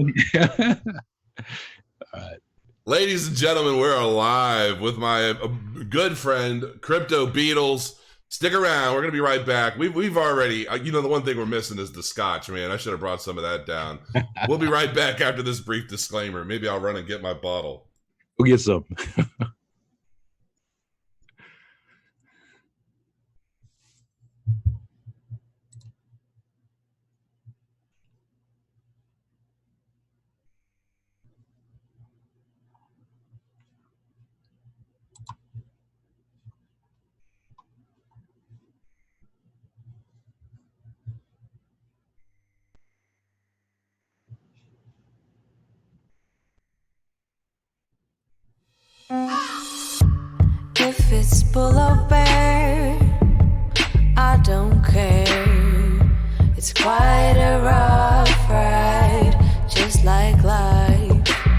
man. All right. Ladies and gentlemen, we're alive with my good friend, Crypto Beadles. Stick around. We're going to be right back. We've already, the one thing we're missing is the scotch, man. I should have brought some of that down. We'll be right back after this brief disclaimer. Maybe I'll run and get my bottle. We'll get some. If it's bull or bear, I don't care. It's quite a rough ride, just like life.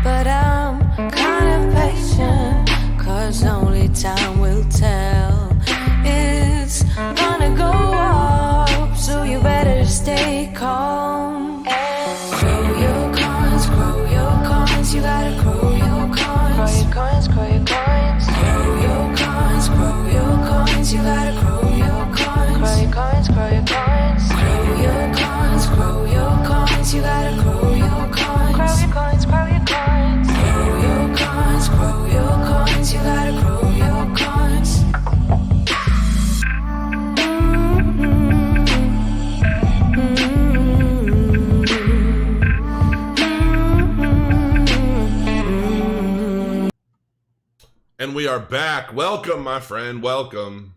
But I'm kind of patient, 'cause only time will tell. It's gonna go up, so you better stay calm. Grow your coins, you gotta grow your coins. Grow your coins, grow your coins. Grow your coins, you gotta grow your coins. Grow your coins, grow your coins. Grow your coins, you gotta grow your coins. Grow your coins, grow your coins. Grow your coins, you gotta grow your coins. And we are back. Welcome, my friend. Welcome.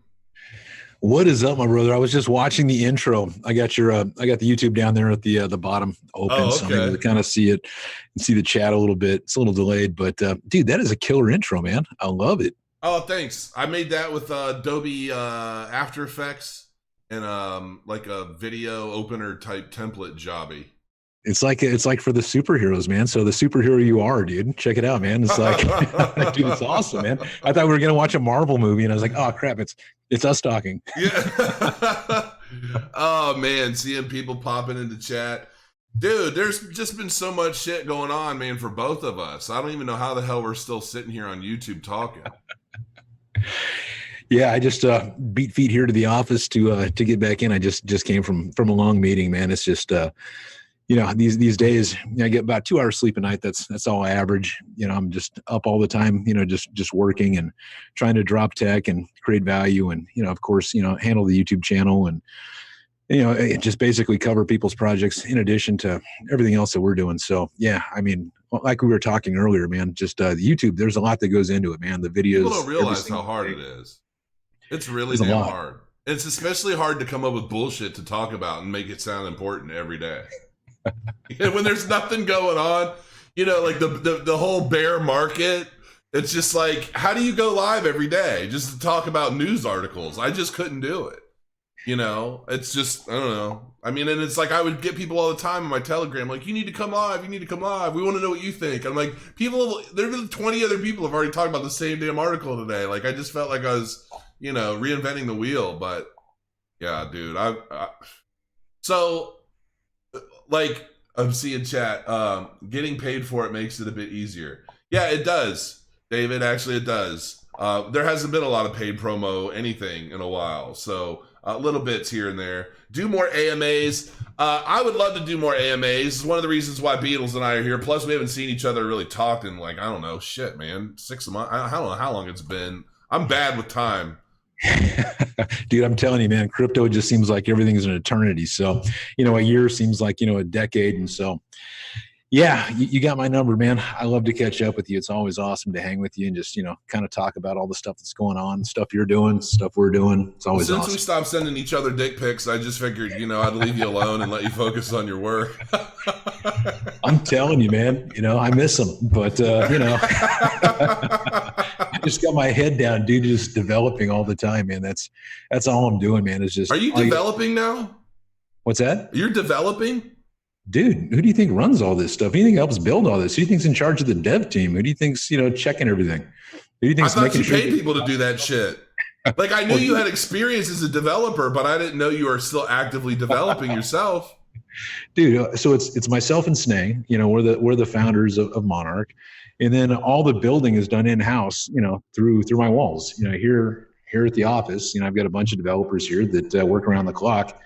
What is up, my brother? I was just watching the intro. I got the YouTube down there at the bottom open, Oh, so I'm okay. able to kind of see it and see the chat a little bit. It's a little delayed, but dude, that is a killer intro, man. I love it. Oh, thanks. I made that with Adobe After Effects and like a video opener type template jobby. It's like for the superheroes, man. So the superhero you are, dude. Check it out, man. It's like, dude, it's awesome, man. I thought we were gonna watch a Marvel movie, and I was like, oh crap, it's us talking. Yeah. Oh man, seeing people popping into chat. Dude, there's just been so much shit going on, man, for both of us. I don't even know how the hell we're still sitting here on YouTube talking. Yeah, I just beat feet here to the office to get back in. I just came from a long meeting, man. It's just these days, I get about 2 hours sleep a night. That's all I average. I'm just up all the time, just working and trying to drop tech and create value and, of course, handle the YouTube channel and, just basically cover people's projects in addition to everything else that we're doing. So, yeah, I mean, like we were talking earlier, man, just YouTube, there's a lot that goes into it, man. The videos. People don't realize how hard it is. It's really damn hard. It's especially hard to come up with bullshit to talk about and make it sound important every day. When there's nothing going on, like the whole bear market, it's just like, how do you go live every day just to talk about news articles? I just couldn't do it. It's just, I don't know. I mean, and it's like, I would get people all the time on my Telegram, like, you need to come live. We want to know what you think. I'm like, there's 20 other people have already talked about the same damn article today. Like, I just felt like I was, reinventing the wheel. But yeah, dude, so like, I'm seeing chat, getting paid for it makes it a bit easier. Yeah, it does, David. Actually, it does. There hasn't been a lot of paid promo anything in a while, so little bits here and there. Do more AMAs. I would love to do more AMAs. It's one of the reasons why Beadles and I are here. Plus, we haven't seen each other really talk in, like, I don't know, shit, man, 6 months. I don't know how long it's been. I'm bad with time. Dude, I'm telling you, man, crypto just seems like everything's an eternity. So, a year seems like, a decade. And so, yeah, you got my number, man. I love to catch up with you. It's always awesome to hang with you and just, kind of talk about all the stuff that's going on, stuff you're doing, stuff we're doing. It's always awesome. Since we stopped sending each other dick pics, I just figured, I'd leave you alone and let you focus on your work. I'm telling you, man, I miss them, but, I just got my head down, dude, just developing all the time, man. That's all I'm doing, man. Is just. Are you developing now? What's that? You're developing? Dude, who do you think runs all this stuff? Who do you think helps build all this? Who do you think's in charge of the dev team? Who do you think's, checking everything? Who do you think's I thought making you paid people to do that shit. Like, I knew you had experience as a developer, but I didn't know you are still actively developing yourself. Dude, so it's myself and Snay. We're the founders of Monarch, and then all the building is done in house. Through my walls. Here at the office, I've got a bunch of developers here that work around the clock.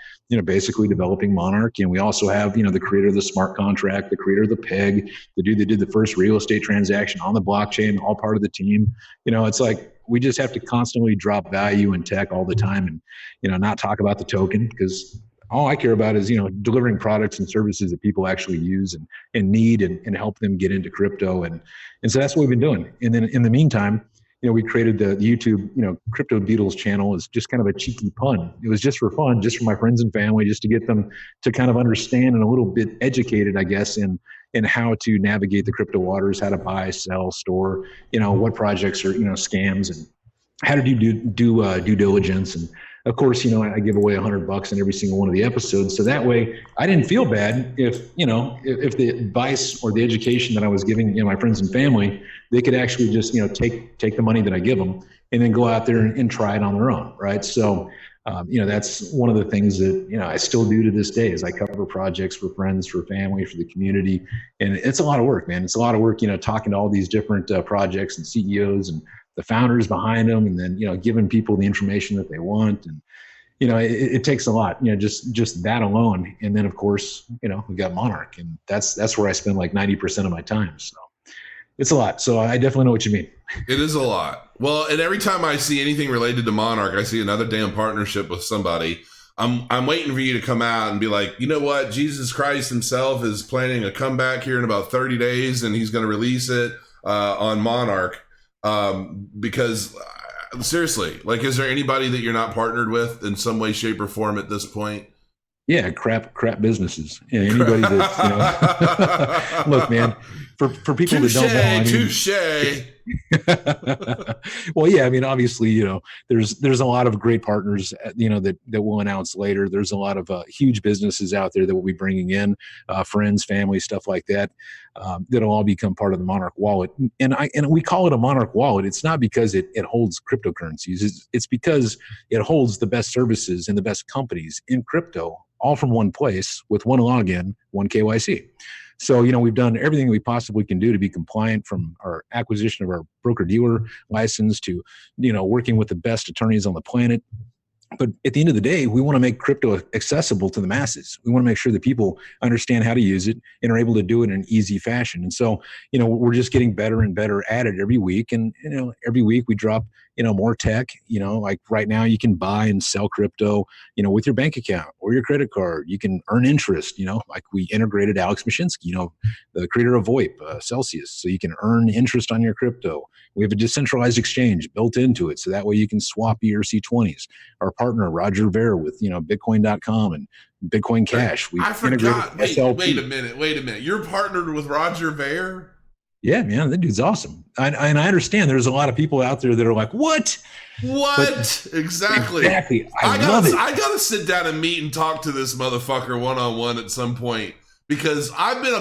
Basically developing Monarch, and we also have the creator of the smart contract, the creator of the peg, the dude that did the first real estate transaction on the blockchain, all part of the team. It's like we just have to constantly drop value in tech all the time, and not talk about the token, because all I care about is, delivering products and services that people actually use and need and help them get into crypto. And so that's what we've been doing. And then in the meantime, we created the YouTube, Crypto Beadles channel as just kind of a cheeky pun. It was just for fun, just for my friends and family, just to get them to kind of understand and a little bit educated, I guess, in how to navigate the crypto waters, how to buy, sell, store, what projects are, scams, and how to do due diligence. And of course, I give away $100 in every single one of the episodes. So that way I didn't feel bad if the advice or the education that I was giving, my friends and family, they could actually just, take the money that I give them and then go out there and try it on their own. Right. So, that's one of the things that, I still do to this day is I cover projects for friends, for family, for the community. And it's a lot of work, man. It's a lot of work, talking to all these different projects and CEOs and the founders behind them, and then, giving people the information that they want. And, it takes a lot, just that alone. And then of course, we got Monarch, and that's where I spend like 90% of my time. So it's a lot. So I definitely know what you mean. It is a lot. Well, and every time I see anything related to Monarch, I see another damn partnership with somebody. I'm waiting for you to come out and be like, you know what? Jesus Christ himself is planning a comeback here in about 30 days, and he's going to release it on Monarch. Because seriously, like, is there anybody that you're not partnered with in some way, shape, or form at this point? Yeah, crap businesses. Anybody that's look, man, for people that don't know, touche. Well, yeah, obviously, there's a lot of great partners, that we'll announce later. There's a lot of huge businesses out there that we'll be bringing in, friends, family, stuff like that, that'll all become part of the Monarch Wallet. And we call it a Monarch Wallet. It's not because it holds cryptocurrencies. It's because it holds the best services and the best companies in crypto, all from one place with one login, one KYC. So, we've done everything we possibly can do to be compliant, from our acquisition of our broker-dealer license to, working with the best attorneys on the planet. But at the end of the day, we want to make crypto accessible to the masses. We want to make sure that people understand how to use it and are able to do it in an easy fashion. And so, we're just getting better and better at it every week. And, every week we drop, more tech. Like right now you can buy and sell crypto, with your bank account or your credit card. You can earn interest, like we integrated Alex Mashinsky, the creator of VoIP, Celsius. So you can earn interest on your crypto. We have a decentralized exchange built into it, so that way you can swap ERC20s. Our partner, Roger Ver, with Bitcoin.com and Bitcoin Cash. I forgot. Wait a minute. You're partnered with Roger Ver? Yeah, man, that dude's awesome. And I understand there's a lot of people out there that are like, what? Exactly. I love it. I gotta sit down and meet and talk to this motherfucker one-on-one at some point. Because I've been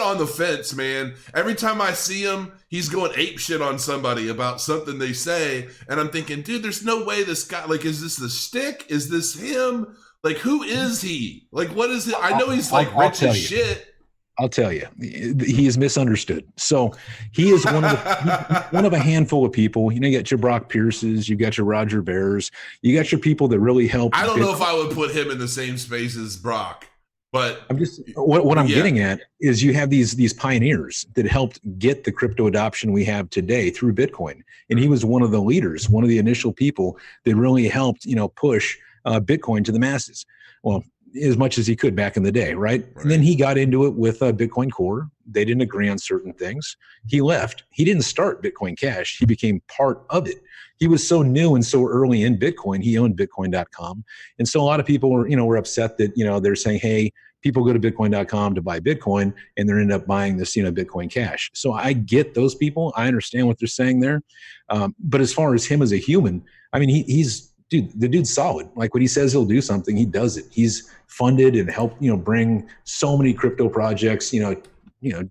on the fence, man. Every time I see him, he's going ape shit on somebody about something they say, and I'm thinking, dude, there's no way this guy, like, is this the stick? Is this him? Like, who is he? Like, what is it? I know he's like rich as shit. I'll tell you, he is misunderstood. So he is one of a handful of people. You got your Brock Pierces, you got your Roger Vers, you got your people that really help. I don't know if I would put him in the same space as Brock. But I'm just what I'm getting at is you have these pioneers that helped get the crypto adoption we have today through Bitcoin, and he was one of the leaders, one of the initial people that really helped push Bitcoin to the masses. Well, as much as he could back in the day, right? And then he got into it with Bitcoin Core. They didn't agree on certain things. He left. He didn't start Bitcoin Cash. He became part of it. He was so new and so early in Bitcoin. He owned Bitcoin.com. And so a lot of people were upset that, they're saying, hey, people go to Bitcoin.com to buy Bitcoin, and they're end up buying this, Bitcoin Cash. So I get those people. I understand what they're saying there. But as far as him as a human, he's the dude's solid. Like when he says he'll do something, he does it. He's funded and helped, bring so many crypto projects, to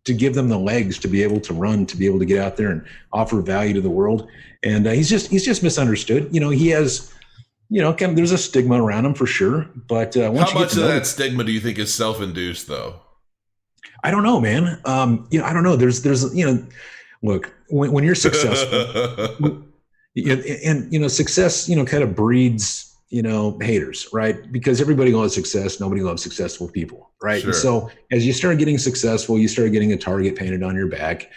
give them the legs to be able to run, to be able to get out there and offer value to the world. And he's just misunderstood. He has kind of, there's a stigma around them for sure. But how much of that stigma do you think is self-induced, though? I don't know, man. I don't know. There's, look, when you're successful, and success, kind of breeds, haters, right? Because everybody loves success. Nobody loves successful people, right? Sure. And so as you start getting successful, you start getting a target painted on your back.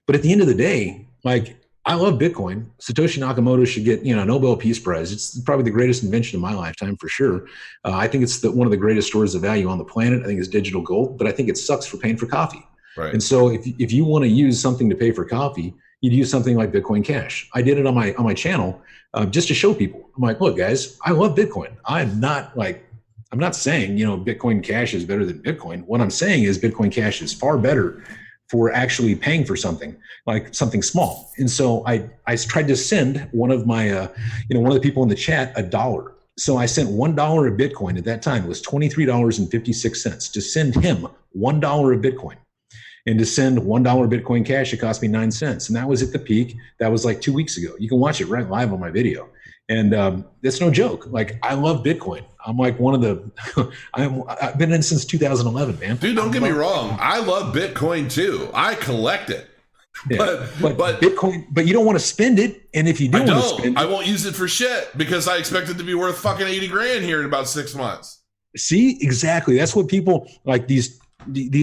But at the end of the day, like, I love Bitcoin. Satoshi Nakamoto should get, Nobel Peace Prize. It's probably the greatest invention of my lifetime for sure. I think it's one of the greatest stores of value on the planet. I think it's digital gold, but I think it sucks for paying for coffee. Right. And so if you want to use something to pay for coffee, you'd use something like Bitcoin Cash. I did it on my channel just to show people. I'm like, look, guys, I love Bitcoin. I'm not saying, Bitcoin Cash is better than Bitcoin. What I'm saying is Bitcoin Cash is far better for actually paying for something, like something small. And so I tried to send one of my, one of the people in the chat $1. So I sent $1 of Bitcoin at that time. It was $23.56 to send him $1 of Bitcoin. And to send $1 Bitcoin Cash, it cost me 9 cents. And that was at the peak. That was like 2 weeks ago. You can watch it right live on my video. And that's no joke. Like, I love Bitcoin. I'm like one of the, I've been in since 2011, man. Dude, don't get me wrong. I love Bitcoin too. I collect it. Yeah. But Bitcoin, but you don't want to spend it. And if you do want to spend it, I won't use it for shit because I expect it to be worth fucking 80 grand here in about 6 months. See, exactly. That's what people like, these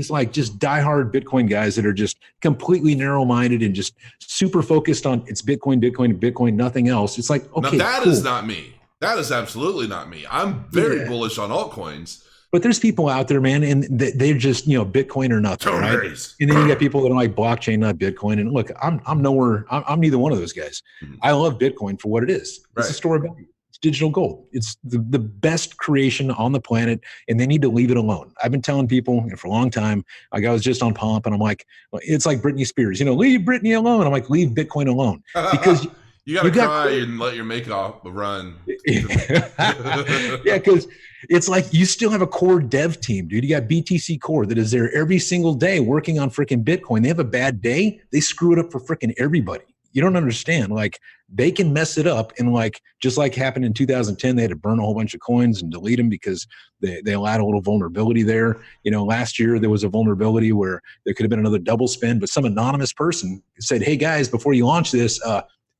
like just diehard Bitcoin guys that are just completely narrow-minded and just super focused on it's Bitcoin, nothing else. It's like, okay, now that is not me. That is absolutely not me. I'm very bullish on altcoins. But there's people out there, man, and they're just, Bitcoin or nothing, right? And then you got people that are like blockchain, not Bitcoin. And look, I'm nowhere. I'm neither one of those guys. Mm-hmm. I love Bitcoin for what it is. It's a store of value. Digital gold. It's the best creation on the planet, and they need to leave it alone. I've been telling people for a long time, like I was just on Pomp, and I'm like, it's like Britney Spears, leave Britney alone. I'm like, leave Bitcoin alone. Because you got to cry and let your makeup run. Yeah, because it's like you still have a core dev team, dude. You got BTC Core that is there every single day working on freaking Bitcoin. They have a bad day, they screw it up for freaking everybody. You don't understand. Like, they can mess it up, and like just like happened in 2010, they had to burn a whole bunch of coins and delete them because they allowed a little vulnerability there. Last year there was a vulnerability where there could have been another double spend, but some anonymous person said, "Hey guys, before you launch this,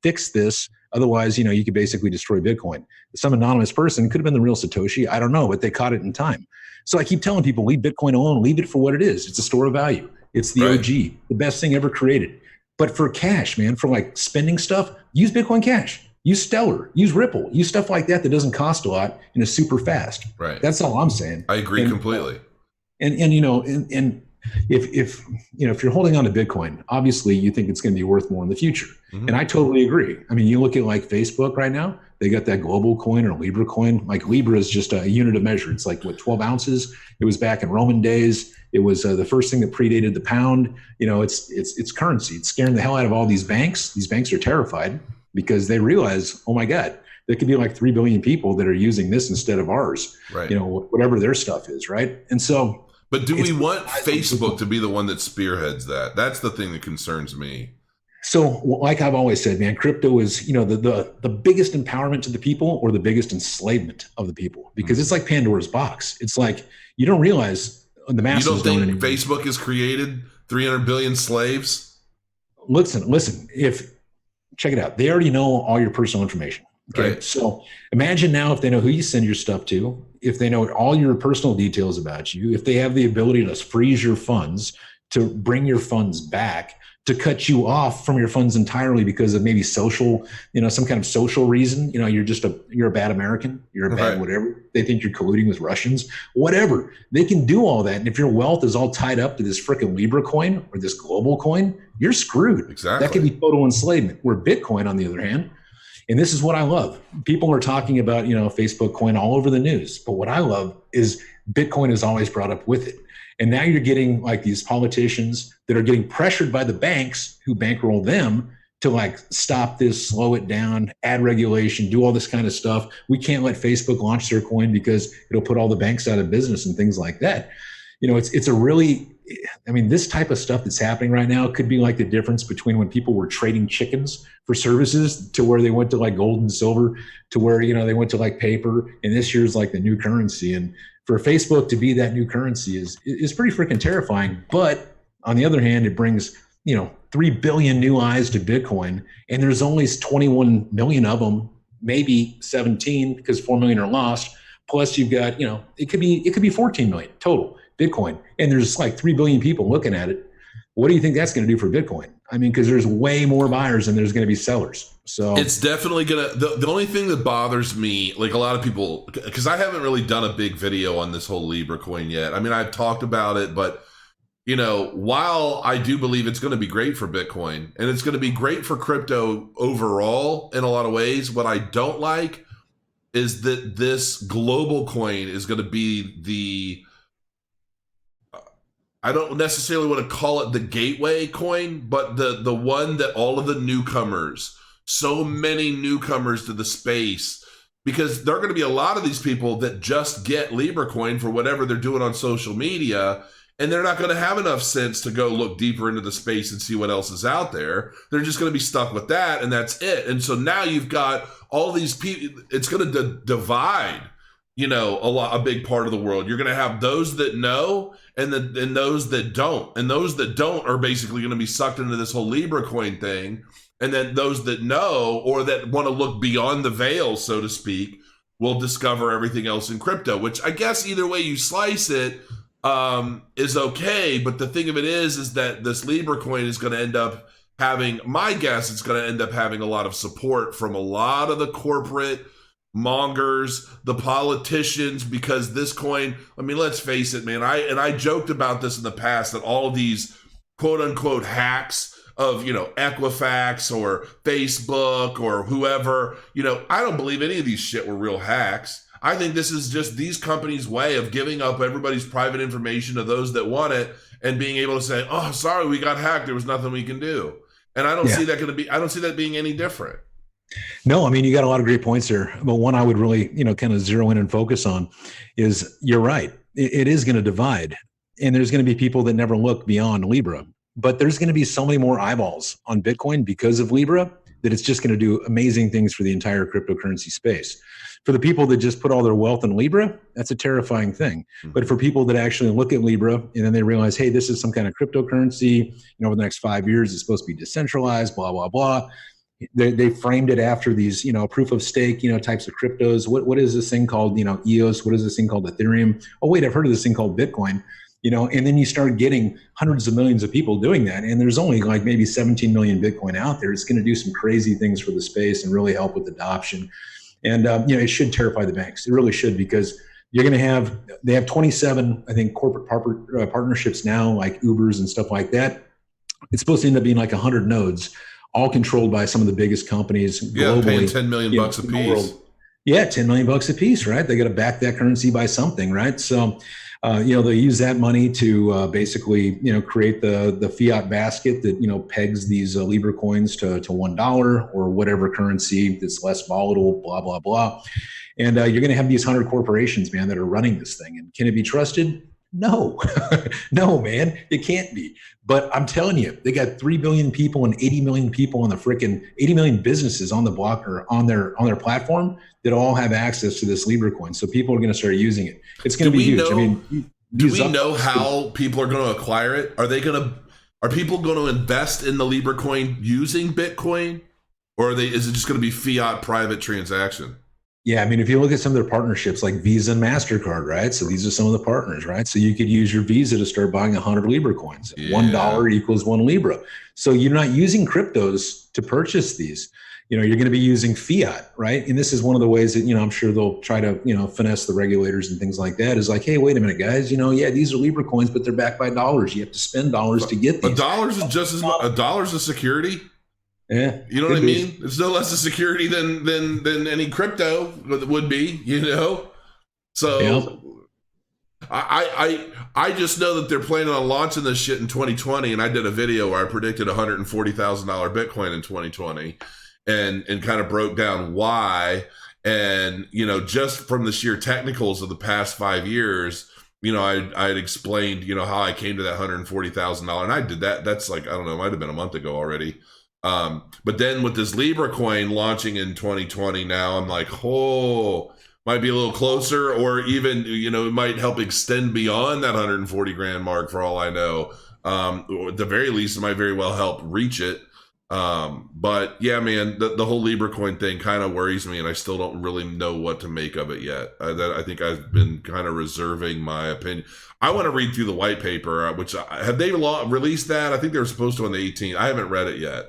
fix this. Otherwise, you could basically destroy Bitcoin." Some anonymous person could have been the real Satoshi. I don't know, but they caught it in time. So I keep telling people, leave Bitcoin alone. Leave it for what it is. It's a store of value. It's the OG, the best thing ever created. But for cash, man, for like spending stuff, use Bitcoin Cash, use Stellar, use Ripple, use stuff like that doesn't cost a lot and is super fast. Right. That's all I'm saying. I agree completely. And if you're holding on to Bitcoin, obviously you think it's going to be worth more in the future. Mm-hmm. And I totally agree. I mean, you look at like Facebook right now, they got that global coin or Libra coin. Like Libra is just a unit of measure. It's like 12 ounces. It was back in Roman days. It was the first thing that predated the pound. It's currency. It's scaring the hell out of all these banks. These banks are terrified because they realize, oh my God, there could be like 3 billion people that are using this instead of ours. Right. Whatever their stuff is, right? And so, but do we want Facebook to be the one that spearheads that? That's the thing that concerns me. So, like I've always said, man, crypto is, the biggest empowerment to the people or the biggest enslavement of the people, because it's like Pandora's box. It's like, you don't realize the masses. You don't think Facebook has created 300 billion slaves? Listen, check it out. They already know all your personal information. Okay. Right. So imagine now if they know who you send your stuff to, if they know all your personal details about you, if they have the ability to freeze your funds, to bring your funds back, to cut you off from your funds entirely because of maybe social, some kind of social reason, you're a bad American, you're a bad whatever. They think you're colluding with Russians, whatever. They can do all that. And if your wealth is all tied up to this freaking Libra coin or this global coin, you're screwed. Exactly. That could be total enslavement. Where Bitcoin, on the other hand, and this is what I love. People are talking about, Facebook coin all over the news. But what I love is Bitcoin is always brought up with it. And now you're getting like these politicians that are getting pressured by the banks who bankroll them to like stop this, slow it down, add regulation, do all this kind of stuff. We can't let Facebook launch their coin because it'll put all the banks out of business and things like that. It's a really I mean, this type of stuff that's happening right now could be like the difference between when people were trading chickens for services to where they went to like gold and silver to where, they went to like paper, and this year's like the new currency. And for Facebook to be that new currency is pretty freaking terrifying. But on the other hand, it brings, 3 billion new eyes to Bitcoin, and there's only 21 million of them, maybe 17 because 4 million are lost. Plus you've got, it could be 14 million total Bitcoin, and there's like 3 billion people looking at it. What do you think that's going to do for Bitcoin? I mean, because there's way more buyers than there's going to be sellers. So it's definitely going to, the only thing that bothers me, like a lot of people, because I haven't really done a big video on this whole Libra coin yet. I mean, I've talked about it, but while I do believe it's going to be great for Bitcoin and it's going to be great for crypto overall in a lot of ways, what I don't like is that this global coin is going to be I don't necessarily want to call it the gateway coin, but the one that all of the newcomers, so many newcomers to the space, because there are going to be a lot of these people that just get Libra coin for whatever they're doing on social media, and they're not going to have enough sense to go look deeper into the space and see what else is out there. They're just going to be stuck with that, and that's it. And so now you've got all these people. It's going to divide, a big part of the world. You're going to have those that know and those that don't. And those that don't are basically going to be sucked into this whole Libra coin thing. And then those that know or that want to look beyond the veil, so to speak, will discover everything else in crypto, which I guess either way you slice it is okay. But the thing of it is that this Libra coin is going to end up having, my guess, it's going to end up having a lot of support from a lot of the corporate mongers, the politicians, because this coin, I mean, let's face it, man, I joked about this in the past, that all these quote unquote hacks of, Equifax or Facebook or whoever, I don't believe any of these shit were real hacks. I think this is just these companies' way of giving up everybody's private information to those that want it and being able to say, oh, sorry, we got hacked, there was nothing we can do. And I don't see that being any different. No, I mean, you got a lot of great points there. But one I would really, kind of zero in and focus on is you're right. It is going to divide. And there's going to be people that never look beyond Libra. But there's going to be so many more eyeballs on Bitcoin because of Libra that it's just going to do amazing things for the entire cryptocurrency space. For the people that just put all their wealth in Libra, that's a terrifying thing. But for people that actually look at Libra and then they realize, hey, this is some kind of cryptocurrency, over the next 5 years, it's supposed to be decentralized, blah, blah, blah. They framed it after these, proof of stake, types of cryptos. What is this thing called, Ethos? What is this thing called Ethereum? Oh, wait, I've heard of this thing called Bitcoin, and then you start getting hundreds of millions of people doing that. And there's only like maybe 17 million Bitcoin out there. It's going to do some crazy things for the space and really help with adoption. And, it should terrify the banks. It really should, because you're going to they have 27, I think, corporate partnerships now, like Ubers and stuff like that. It's supposed to end up being like 100 nodes, all controlled by some of the biggest companies globally. Paying $10 million bucks a piece. Yeah, $10 million bucks a piece, right? They got to back that currency by something, right? So, they'll use that money to basically, create the fiat basket that, pegs these Libra coins to $1 or whatever currency that's less volatile, blah, blah, blah. And you're going to have these 100 corporations, man, that are running this thing. And can it be trusted? No, no, man, it can't be. But I'm telling you, they got 3 billion people and 80 million people on the frickin' 80 million businesses on the block or on their platform that all have access to this Libra coin. So people are going to start using it. It's going to be huge. Do we know how people are going to acquire it? Are people going to invest in the Libra coin using Bitcoin, or is it just going to be fiat private transaction? Yeah, I mean, if you look at some of their partnerships like Visa and MasterCard, right? So these are some of the partners, right? So you could use your Visa to start buying 100 Libra coins. Yeah. $1 equals 1 Libra. So you're not using cryptos to purchase these. You're going to be using fiat, right? And this is one of the ways that, I'm sure they'll try to, finesse the regulators and things like that. Is like, hey, wait a minute, guys, these are Libra coins, but they're backed by dollars. You have to spend dollars to get these. $1 is just as much. $1 is security. Yeah, you know what I mean? It's no less a security than any crypto would be, So yeah. I just know that they're planning on launching this shit in 2020, and I did a video where I predicted $140,000 Bitcoin in 2020, and kind of broke down why, and just from the sheer technicals of the past 5 years, I had explained, how I came to that $140,000, and I did that. That's like, I don't know, it might have been a month ago already. But then with this Libra coin launching in 2020 now, I'm like, might be a little closer, or even, it might help extend beyond that 140 grand mark for all I know. Or at the very least, it might very well help reach it. But yeah, man, the whole Libra coin thing kind of worries me, and I still don't really know what to make of it yet. I think I've been kind of reserving my opinion. I want to read through the white paper, which have they released that? I think they were supposed to on the 18th. I haven't read it yet.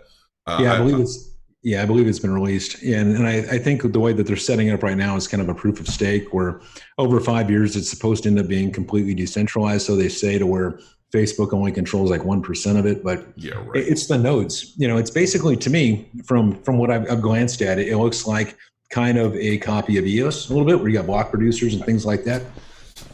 I believe it's been released. And I think the way that they're setting it up right now is kind of a proof of stake, where over 5 years, it's supposed to end up being completely decentralized. So they say, to where Facebook only controls like 1% of it, but it's the nodes. It's basically, to me, from what I've glanced at, it looks like kind of a copy of Ethos a little bit, where you got block producers and things like that.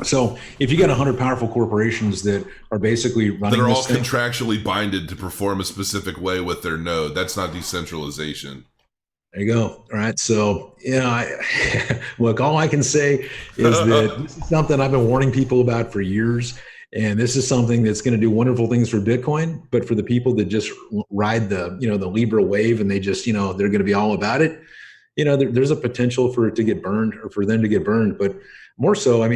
So if you got 100 powerful corporations that are basically running, that are all contractually binded to perform a specific way with their node, that's not decentralization. There you go. All right. So, look, all I can say is that this is something I've been warning people about for years. And this is something that's going to do wonderful things for Bitcoin, but for the people that just ride the Libra wave, and they just, they're going to be all about it. There's a potential for it to get burned, or for them to get burned. But more so,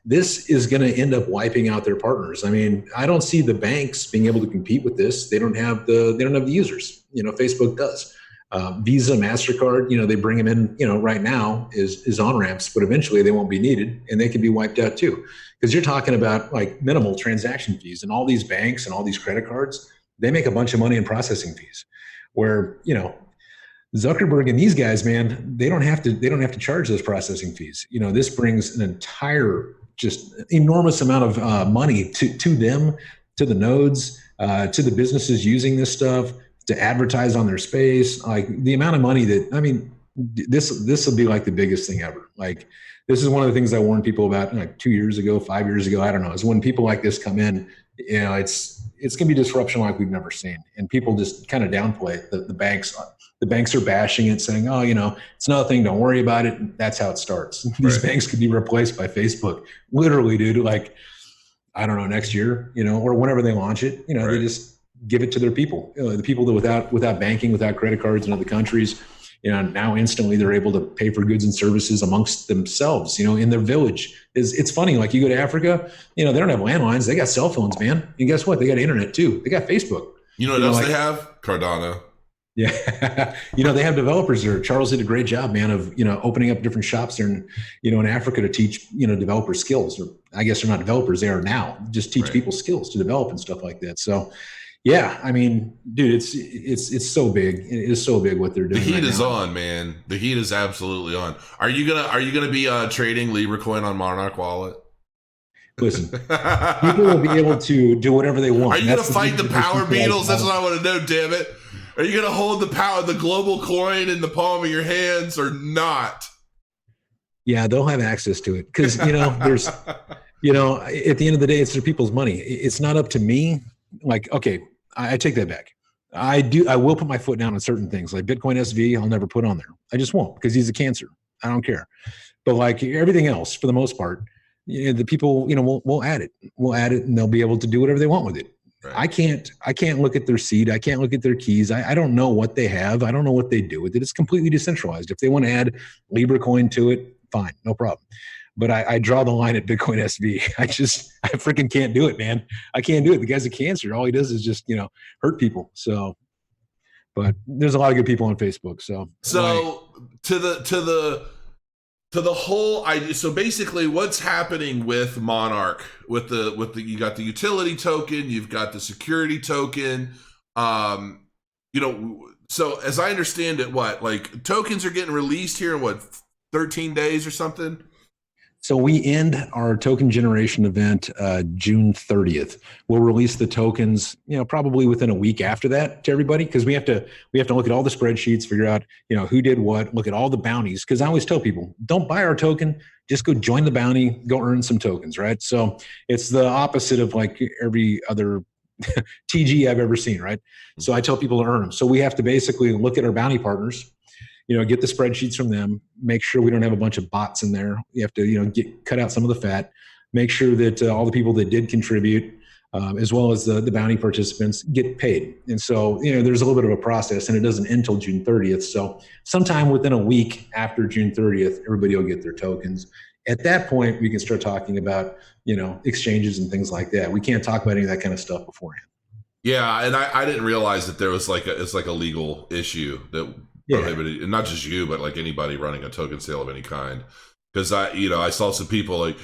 this is going to end up wiping out their partners. I don't see the banks being able to compete with this. They don't have the users. Facebook does. Visa, MasterCard, they bring them in, right now is on-ramps, but eventually they won't be needed, and they can be wiped out too. Because you're talking about like minimal transaction fees, and all these banks and all these credit cards, they make a bunch of money in processing fees, where, Zuckerberg and these guys, man, they don't have to charge those processing fees. This brings an entire, just enormous amount of money to them, to the nodes, to the businesses using this stuff, to advertise on their space. Like, the amount of money that, this will be like the biggest thing ever. Like, this is one of the things I warned people about like 2 years ago, 5 years ago. I don't know. Is when people like this come in, it's going to be disruption like we've never seen. And people just kind of downplay the banks. The banks are bashing it, saying, it's nothing, don't worry about it. And that's how it starts. These banks could be replaced by Facebook. Literally, dude, like, I don't know, next year, or whenever they launch it, they just give it to their people. The people that without banking, without credit cards in other countries, now instantly they're able to pay for goods and services amongst themselves, in their village. It's funny, like, you go to Africa, they don't have landlines, they got cell phones, man. And guess what? They got internet too. They got Facebook. What else they have? Cardano. Yeah. They have developers there. Charles did a great job, man, of, opening up different shops there in Africa to teach, developer skills. Or I guess they're not developers, they are now. Just teach people skills to develop and stuff like that. So, yeah, dude, it's so big. It is so big what they're doing. The heat is on, man. The heat is absolutely on. Are you gonna be trading Libra coin on Monarch Wallet? Listen, people will be able to do whatever they want. Are you gonna fight the power Beadles? That's what I want to know. Damn it! Are you gonna hold the global coin in the palm of your hands or not? Yeah, they'll have access to it because there's, at the end of the day, it's their people's money. It's not up to me. Like, okay, I take that back. I will put my foot down on certain things, like Bitcoin SV. I'll never put on there. I just won't, because he's a cancer. I don't care. But like everything else, for the most part, the people, we'll add it. We'll add it, and they'll be able to do whatever they want with it. Right. I can't look at their seed. I can't look at their keys. I don't know what they have. I don't know what they do with it. It's completely decentralized. If they want to add Libra coin to it, fine, no problem. But I draw the line at Bitcoin SV. I freaking can't do it, man. I can't do it. The guy's a cancer. All he does is just, hurt people. So, but there's a lot of good people on Facebook. So to the whole idea. So basically, what's happening with Monarch? With the you got the utility token, you've got the security token. So as I understand it, tokens are getting released here in 13 days or something? So we end our token generation event June 30th. We'll release the tokens, probably within a week after that to everybody, because we have to look at all the spreadsheets, figure out, who did what, look at all the bounties. Because I always tell people, don't buy our token, just go join the bounty, go earn some tokens, right? So it's the opposite of like every other TG I've ever seen, right? So I tell people to earn them. So we have to basically look at our bounty partners, get the spreadsheets from them, make sure we don't have a bunch of bots in there. You have to, cut out some of the fat, make sure that all the people that did contribute, as well as the bounty participants, get paid. And so, there's a little bit of a process, and it doesn't end until June 30th. So sometime within a week after June 30th, everybody will get their tokens. At that point, we can start talking about, exchanges and things like that. We can't talk about any of that kind of stuff beforehand. Yeah, and I didn't realize that there was it's like a legal issue that prohibited, and not just you, but like anybody running a token sale of any kind. Because I saw some people like,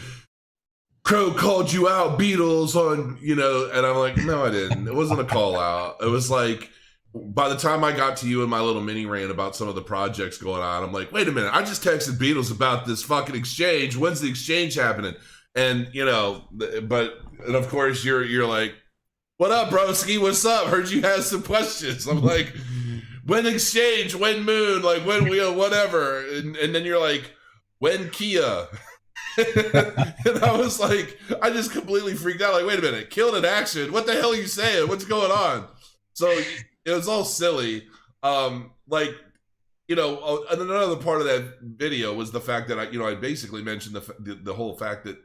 Crow called you out, Beadles, on, and I'm like, no, I didn't. It wasn't a call out. It was like, by the time I got to you in my little mini rant about some of the projects going on, I'm like, wait a minute, I just texted Beadles about this fucking exchange. When's the exchange happening? And, and of course you're like, what up, broski? What's up? Heard you had some questions. I'm like, when exchange, when moon, like when we, whatever. And then you're like, when Kia? And I was like, I just completely freaked out. Like, wait a minute, killed in action. What the hell are you saying? What's going on? So it was all silly. And another part of that video was the fact that I basically mentioned the whole fact that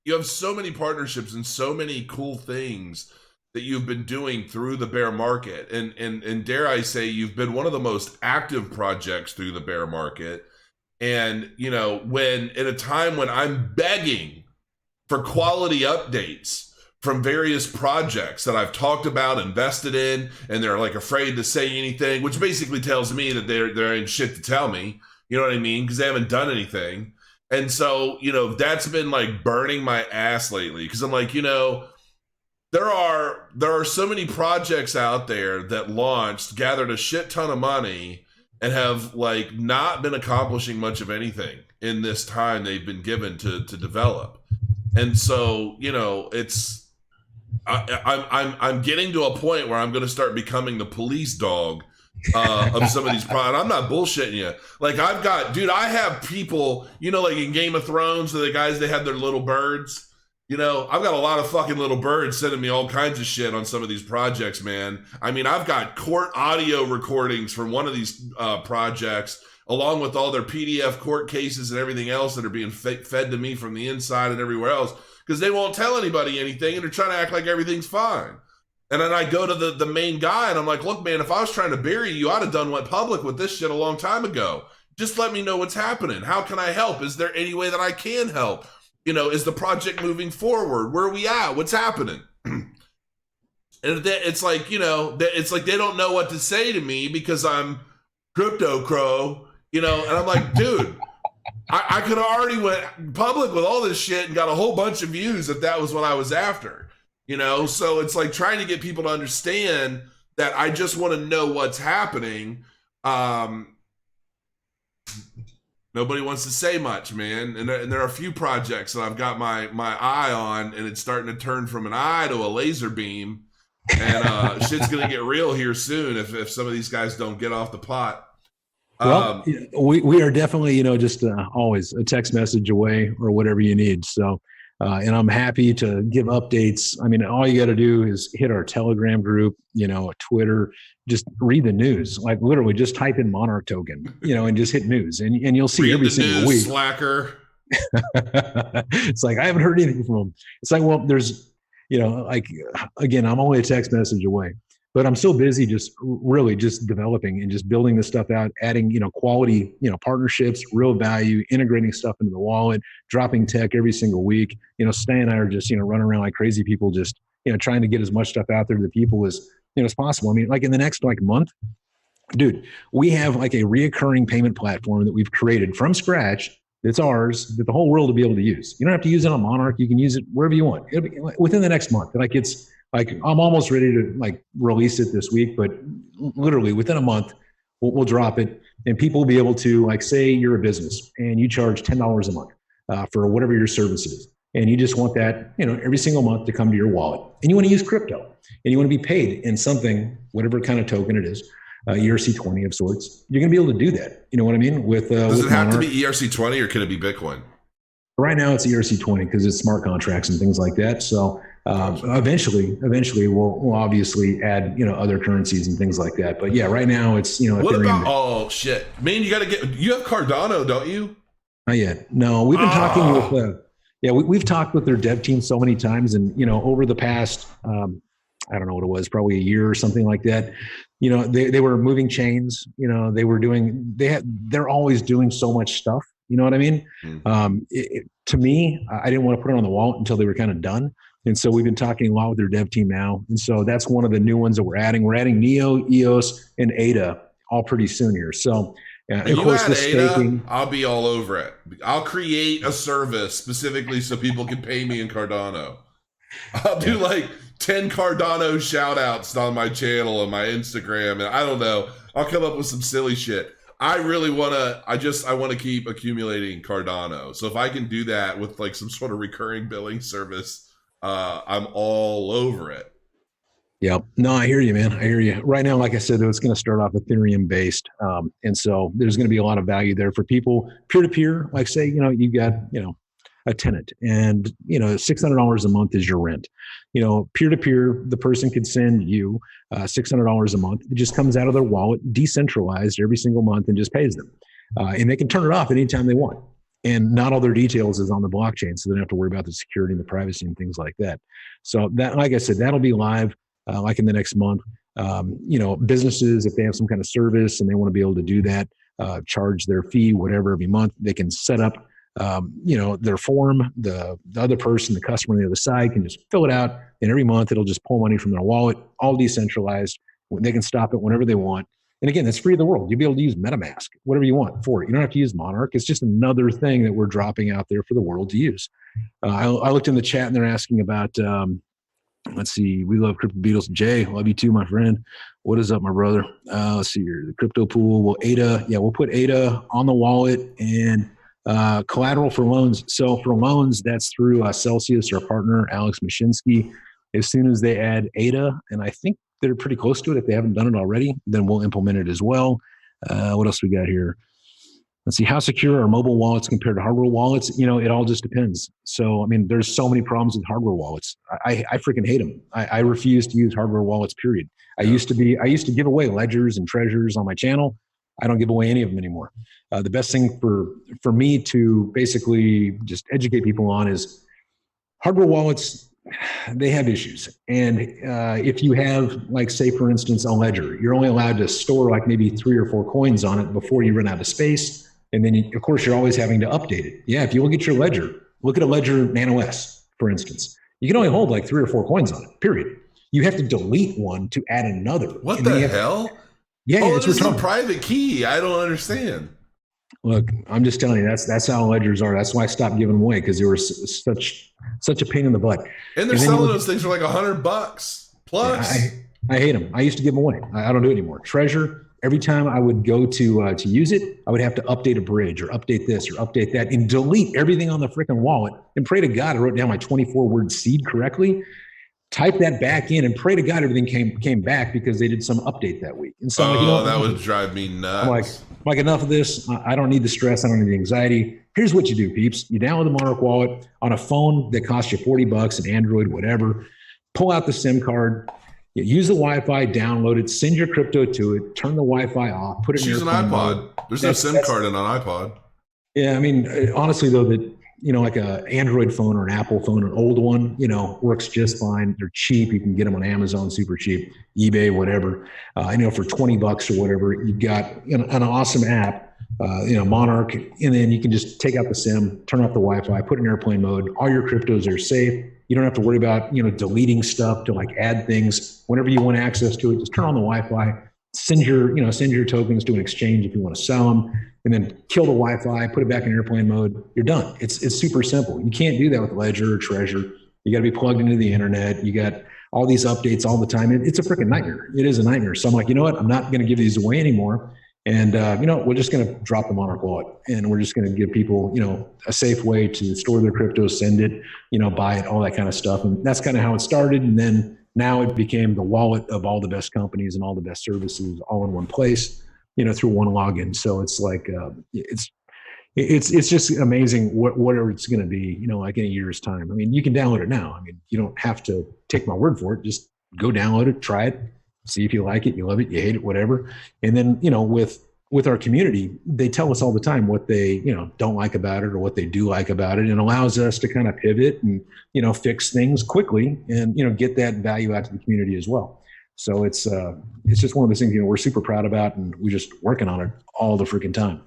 you have so many partnerships and so many cool things that you've been doing through the bear market. And dare I say, you've been one of the most active projects through the bear market. And, when at a time when I'm begging for quality updates from various projects that I've talked about, invested in, and they're like afraid to say anything, which basically tells me that there ain't shit to tell me, you know what I mean? Because they haven't done anything. And so, that's been like burning my ass lately. Because I'm like, there are so many projects out there that launched, gathered a shit ton of money, and have like not been accomplishing much of anything in this time they've been given to develop. And so, it's I'm getting to a point where I'm going to start becoming the police dog of some of these products. I'm not bullshitting you. Like I have people, like in Game of Thrones, the guys, they have their little birds. I've got a lot of fucking little birds sending me all kinds of shit on some of these projects, man. I mean, I've got court audio recordings from one of these projects, along with all their PDF court cases and everything else that are being fed to me from the inside and everywhere else, because they won't tell anybody anything, and they're trying to act like everything's fine. And then I go to the main guy, and I'm like, look, man, if I was trying to bury you, I'd have went public with this shit a long time ago. Just let me know what's happening. How can I help? Is there any way that I can help? Is the project moving forward? Where are we at? What's happening? And it's like, it's like they don't know what to say to me because I'm Crypto Crow, and I'm like, dude, I could have already went public with all this shit and got a whole bunch of views if that was what I was after, So it's like trying to get people to understand that I just want to know what's happening. Nobody wants to say much, man. And there are a few projects that I've got my eye on, and it's starting to turn from an eye to a laser beam. And shit's going to get real here soon if some of these guys don't get off the pot. Well, we are definitely, just always a text message away or whatever you need. So, and I'm happy to give updates. I mean, all you got to do is hit our Telegram group, Twitter, just read the news. Like literally just type in Monarch token, and just hit news and you'll see every single week. Slacker. It's like, I haven't heard anything from them. It's like, well, there's, again, I'm only a text message away, but I'm so busy just really just developing and just building this stuff out, adding, quality, partnerships, real value, integrating stuff into the wallet, dropping tech every single week. Stan and I are just, running around like crazy people, just, trying to get as much stuff out there to the people as possible. I mean, like in the next month, dude, we have like a reoccurring payment platform that we've created from scratch. It's ours, that the whole world will be able to use. You don't have to use it on Monarch. You can use it wherever you want. It'll be within the next month. Like it's like, I'm almost ready to like release it this week, but literally within a month, we'll drop it, and people will be able to, like, say you're a business and you charge $10 a month for whatever your service is. And you just want that, every single month to come to your wallet, and you want to use crypto, and you want to be paid in something, whatever kind of token it is, ERC20 of sorts. You're going to be able to do that. You know what I mean? Does it have to be ERC20 or can it be Bitcoin? Right now it's ERC20 because it's smart contracts and things like that. So eventually we'll obviously add, other currencies and things like that. But yeah, right now it's, what Ethereum. About, oh shit, man, you have Cardano, don't you? Not yet. No, we've been talking with, Yeah, we've talked with their dev team so many times, and over the past, I don't know what it was, probably a year or something like that. They were moving chains. They were doing. They're always doing so much stuff. You know what I mean? To me, I didn't want to put it on the wallet until they were kind of done. And so we've been talking a lot with their dev team now. And so that's one of the new ones that we're adding. We're adding Neo, EOS, and ADA all pretty soon here. So when you add ADA, I'll be all over it. I'll create a service specifically so people can pay me in Cardano. I'll do like 10 Cardano shout outs on my channel and my Instagram. And I don't know. I'll come up with some silly shit. I really want to, I want to keep accumulating Cardano. So if I can do that with like some sort of recurring billing service, I'm all over it. Yeah, no, I hear you, man. I hear you. Right now, like I said, though, it's going to start off Ethereum based. And so there's going to be a lot of value there for people peer-to-peer. Like say, you got, a tenant and, $600 a month is your rent. Peer-to-peer, the person could send you $600 a month. It just comes out of their wallet, decentralized every single month, and just pays them. And they can turn it off anytime they want. And not all their details is on the blockchain, so they don't have to worry about the security and the privacy and things like that. So that, like I said, that'll be live like in the next month. Businesses, if they have some kind of service and they want to be able to do that, charge their fee, whatever, every month, they can set up their form. The other person, the customer on the other side, can just fill it out, and every month it'll just pull money from their wallet, all decentralized. They can stop it whenever they want. And again, that's free to the world. You'll be able to use MetaMask, whatever you want for it. You don't have to use Monarch. It's just another thing that we're dropping out there for the world to use. I looked in the chat and they're asking about, let's see, we love Crypto Beadles. Jay, love you too, my friend. What is up, my brother? Let's see here, the crypto pool. Well, ADA, we'll put ADA on the wallet and collateral for loans. So for loans, that's through Celsius, our partner, Alex Mashinsky. As soon as they add ADA, and I think they're pretty close to it. If they haven't done it already, then we'll implement it as well. What else we got here? Let's see, how secure are mobile wallets compared to hardware wallets? It all just depends. So, I mean, there's so many problems with hardware wallets. I freaking hate them. I refuse to use hardware wallets, period. I used to give away ledgers and treasures on my channel. I don't give away any of them anymore. The best thing for me to basically just educate people on is hardware wallets. They have issues. And if you have, like, say, for instance, a ledger, you're only allowed to store like maybe 3 or 4 coins on it before you run out of space. And then, of course, you're always having to update it. Yeah, if you look at your ledger, look at a Ledger Nano S, for instance. You can only hold like 3 or 4 coins on it, period. You have to delete one to add another. What the hell? Yeah, it's a private key. I don't understand. Look, I'm just telling you, that's how ledgers are. That's why I stopped giving them away, because they were such a pain in the butt. And they're selling those things for like $100 plus. Yeah, I hate them. I used to give them away. I don't do it anymore. Treasure, every time I would go to use it, I would have to update a bridge or update this or update that and delete everything on the freaking wallet and pray to God I wrote down my 24-word seed correctly. Type that back in and pray to God everything came back because they did some update that week. And so that would drive me nuts. I'm like, enough of this. I don't need the stress. I don't need the anxiety. Here's what you do, peeps. You download the Monarch Wallet on a phone that costs you $40, an Android, whatever. Pull out the SIM card. Use the Wi-Fi, download it, send your crypto to it, turn the Wi-Fi off, put it in your phone. Use an iPod. There's no SIM card in an iPod. Yeah, I mean, honestly, though, that like a Android phone or an Apple phone, an old one, works just fine. They're cheap. You can get them on Amazon, super cheap, eBay, whatever. For $20 or whatever, you've got an awesome app, Monarch, and then you can just take out the SIM, turn off the Wi-Fi, put it in airplane mode. All your cryptos are safe. You don't have to worry about, deleting stuff to like add things. Whenever you want access to it, just turn on the Wi-Fi, send your tokens to an exchange if you want to sell them, and then kill the Wi-Fi, put it back in airplane mode. You're done. It's super simple. You can't do that with Ledger or Treasure. You got to be plugged into the internet. You got all these updates all the time. It's a freaking nightmare. It is a nightmare. So I'm like, you know what? I'm not going to give these away anymore. And, we're just going to drop the Monarch Wallet, and we're just going to give people, a safe way to store their crypto, send it, buy it, all that kind of stuff. And that's kind of how it started. And then now it became the wallet of all the best companies and all the best services all in one place, through one login. So it's like, it's just amazing whatever it's going to be, like in a year's time. I mean, you can download it now. I mean, you don't have to take my word for it. Just go download it, try it, see if you like it, you love it, you hate it, whatever. And then, with with our community, they tell us all the time what they, don't like about it or what they do like about it, and allows us to kind of pivot and, fix things quickly and, get that value out to the community as well. So it's just one of those things, we're super proud about, and we're just working on it all the freaking time.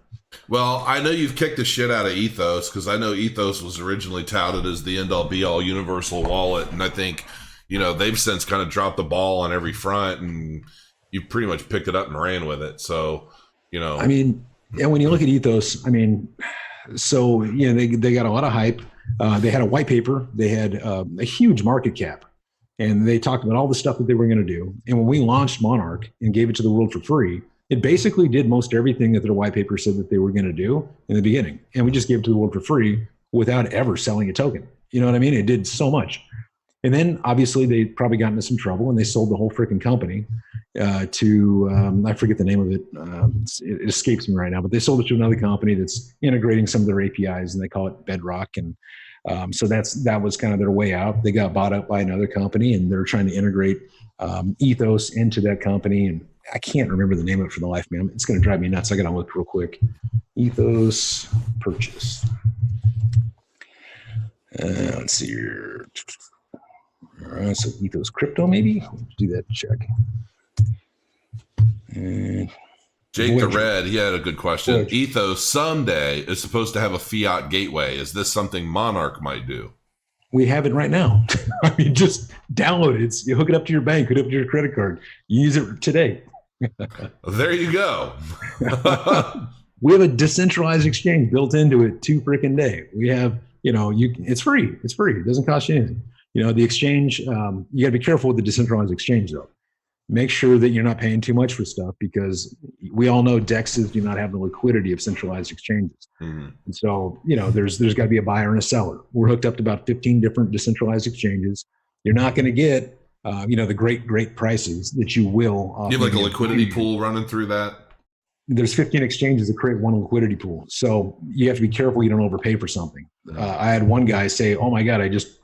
Well, I know you've kicked the shit out of Ethos, because I know Ethos was originally touted as the end-all be-all universal wallet, and I think, they've since kind of dropped the ball on every front, and you've pretty much picked it up and ran with it. So, I mean, and when you look at Ethos, so, they got a lot of hype. They had a white paper. They had a huge market cap, and they talked about all the stuff that they were going to do. And when we launched Monarch and gave it to the world for free, it basically did most everything that their white paper said that they were going to do in the beginning. And we just gave it to the world for free without ever selling a token. You know what I mean? It did so much. And then obviously they probably got into some trouble, and they sold the whole freaking company to, I forget the name of it. It escapes me right now, but they sold it to another company that's integrating some of their APIs, and they call it Bedrock. And so that was kind of their way out. They got bought up by another company, and they're trying to integrate Ethos into that company. And I can't remember the name of it for the life of me. It's going to drive me nuts. I got to look real quick. Ethos purchase. Let's see here. All right, so Ethos crypto, maybe. Let's do that check. And Jake the Red, he had a good question. Ethos someday is supposed to have a Fiat Gateway. Is this something Monarch might do? We have it right now. Just download it. You hook it up to your bank, hook it up to your credit card. You use it today. There you go. We have a decentralized exchange built into it to freaking day. We have, it's free. It's free. It doesn't cost you anything. The exchange, you got to be careful with the decentralized exchange, though. Make sure that you're not paying too much for stuff, because we all know DEXs do not have the liquidity of centralized exchanges. Mm-hmm. And so, there's got to be a buyer and a seller. We're hooked up to about 15 different decentralized exchanges. You're not going to get, the great prices that you will. You have like a liquidity pool running through that? There's 15 exchanges that create one liquidity pool. So you have to be careful you don't overpay for something. I had one guy say, "Oh my God, I just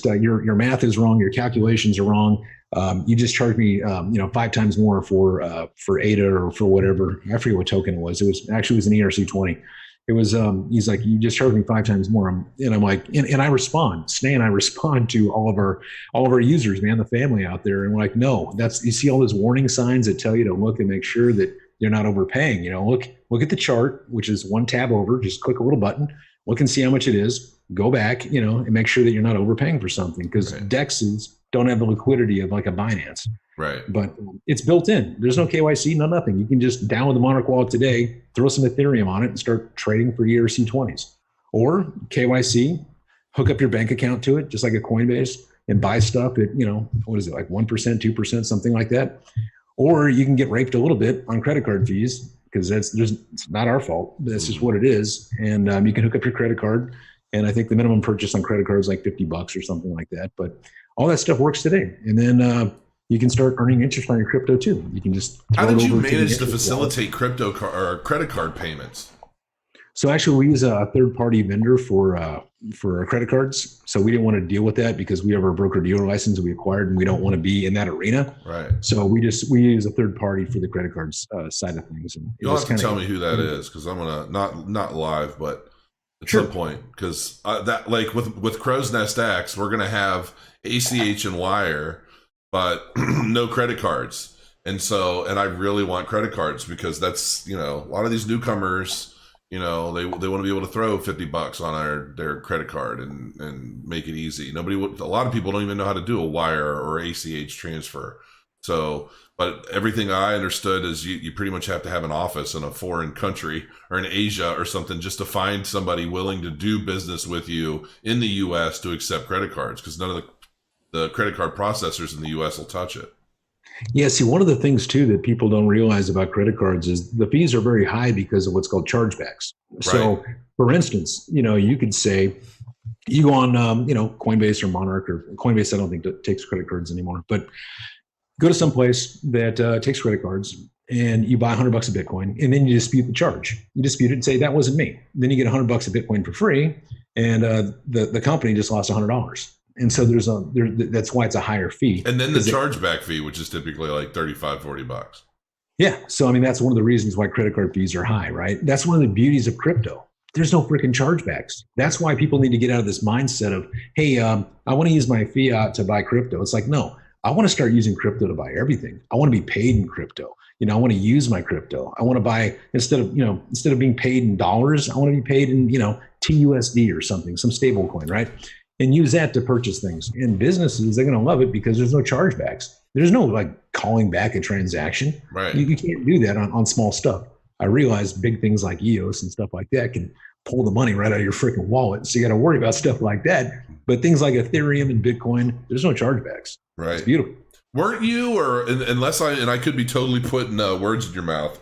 your math is wrong. Your calculations are wrong. You just charged me, 5 times more for ADA or for whatever. I forget what token it was. It was an ERC20. It was, he's like, you just charged me 5 times more. And I'm like, and I respond, Snay and I respond to all of our users, man, the family out there. And we're like, no, you see all those warning signs that tell you to look and make sure that you're not overpaying. Look at the chart, which is one tab over, just click a little button, look and see how much it is, go back, and make sure that you're not overpaying for something, because DEXs don't have the liquidity of like a Binance. Right. But it's built in. There's no KYC, nothing. You can just download the Monarch Wallet today, throw some Ethereum on it, and start trading for ERC20s. Or KYC, hook up your bank account to it, just like a Coinbase, and buy stuff at, what is it, like 1%, 2%, something like that. Or you can get raped a little bit on credit card fees, because it's not our fault. That's just what it is. And you can hook up your credit card. And I think the minimum purchase on credit cards is like $50 or something like that. But all that stuff works today. And then you can start earning interest on your crypto too. You can just. How did you manage to facilitate crypto or credit card payments? So actually, we use a third-party vendor for our credit cards. So we didn't want to deal with that, because we have our broker-dealer license that we acquired, and we don't want to be in that arena. Right. So we use a third party for the credit cards side of things. And you'll have to tell me who that is, because I'm gonna not live, but at some point, because that, like with Crow's Nest X, we're gonna have ACH and wire, but no credit cards. And I really want credit cards, because that's, a lot of these newcomers, they want to be able to throw $50 on their credit card and make it easy. A lot of people don't even know how to do a wire or ACH transfer. So, but everything I understood is you pretty much have to have an office in a foreign country or in Asia or something, just to find somebody willing to do business with you in the US to accept credit cards, because none of the credit card processors in the US will touch it. Yeah, see, one of the things too that people don't realize about credit cards is the fees are very high because of what's called chargebacks. Right. So, for instance, you could say you go on, Coinbase or Monarch, or Coinbase, I don't think takes credit cards anymore, but go to some place that takes credit cards, and you buy $100 of Bitcoin, and then you dispute the charge. You dispute it and say, that wasn't me. Then you get $100 of Bitcoin for free, and the company just lost $100. And so that's why it's a higher fee. And then the chargeback fee, which is typically like $35-$40. Yeah. So, I mean, that's one of the reasons why credit card fees are high, right? That's one of the beauties of crypto. There's no freaking chargebacks. That's why people need to get out of this mindset of, hey, I want to use my fiat to buy crypto. It's like, no, I want to start using crypto to buy everything. I want to be paid in crypto. I want to use my crypto. I want to buy, instead of being paid in dollars, I want to be paid in, TUSD or something, some stable coin, right? And use that to purchase things. And businesses, they're going to love it because there's no chargebacks. There's no like calling back a transaction. Right. You can't do that on small stuff. I realize big things like Ethos and stuff like that can pull the money right out of your freaking wallet. So you got to worry about stuff like that. But things like Ethereum and Bitcoin, there's no chargebacks. Right. It's beautiful. Weren't you, or unless I could be totally putting words in your mouth,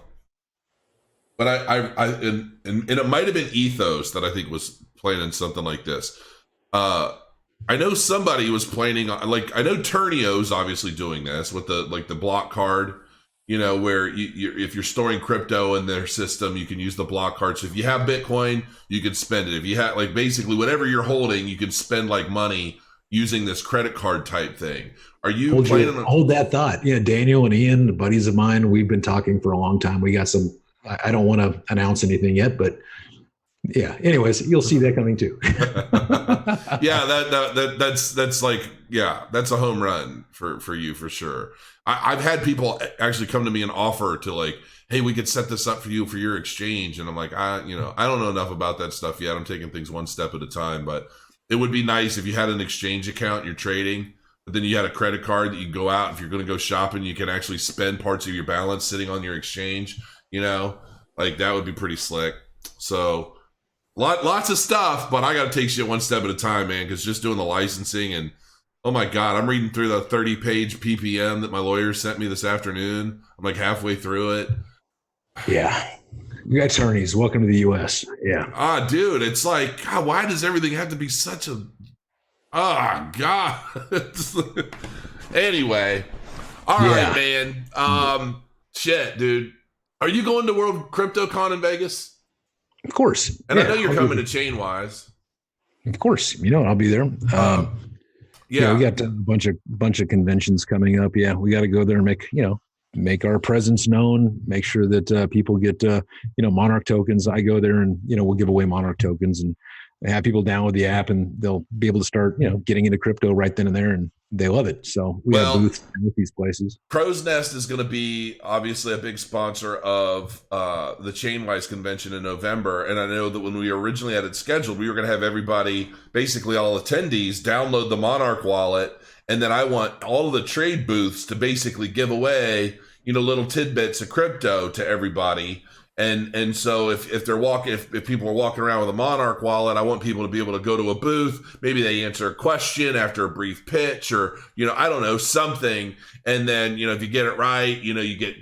but and it might have been Ethos that I think was planning something like this. I know somebody was planning on, like, I know Turnio's obviously doing this with the block card, where if you're storing crypto in their system, you can use the block card. So if you have Bitcoin, you can spend it. If you have, like, basically whatever you're holding, you can spend like money using this credit card type thing. Are you planning on... Hold that thought. Yeah, Daniel and Ian, buddies of mine, we've been talking for a long time. We got some, I don't want to announce anything yet, but yeah, anyways, you'll see that coming too. Yeah, that's like, yeah, that's a home run for you for sure. I've had people actually come to me and offer to, like, hey, we could set this up for you for your exchange. And I'm like, I don't know enough about that stuff yet. I'm taking things one step at a time, but it would be nice if you had an exchange account, you're trading, but then you had a credit card that you go out. If you're going to go shopping, you can actually spend parts of your balance sitting on your exchange, like that would be pretty slick. So lots of stuff, but I got to take shit one step at a time, man, because just doing the licensing and, oh my God, I'm reading through the 30-page PPM that my lawyer sent me this afternoon. I'm like halfway through it. Yeah. You attorneys, welcome to the U.S. Yeah. Dude, it's like, God, why does everything have to be such a... God. Anyway. All right, man. Shit, dude. Are you going to World CryptoCon in Vegas? Of course. And I know you're coming to Chainwise. Of course. I'll be there. Yeah, we got a bunch of conventions coming up. Yeah, we got to go there and make our presence known, make sure that people get, Monarch tokens. I go there and, we'll give away Monarch tokens and have people download the app and they'll be able to start, getting into crypto right then and there. And they love it. So we have booths with these places. Crow's Nest is going to be obviously a big sponsor of the Chainwise convention in November. And I know that when we originally had it scheduled, we were going to have everybody, basically all attendees, download the Monarch Wallet. And then I want all of the trade booths to basically give away, little tidbits of crypto to everybody. And so if people are walking around with a Monarch Wallet, I want people to be able to go to a booth. Maybe they answer a question after a brief pitch, or I don't know, something. And then if you get it right, you get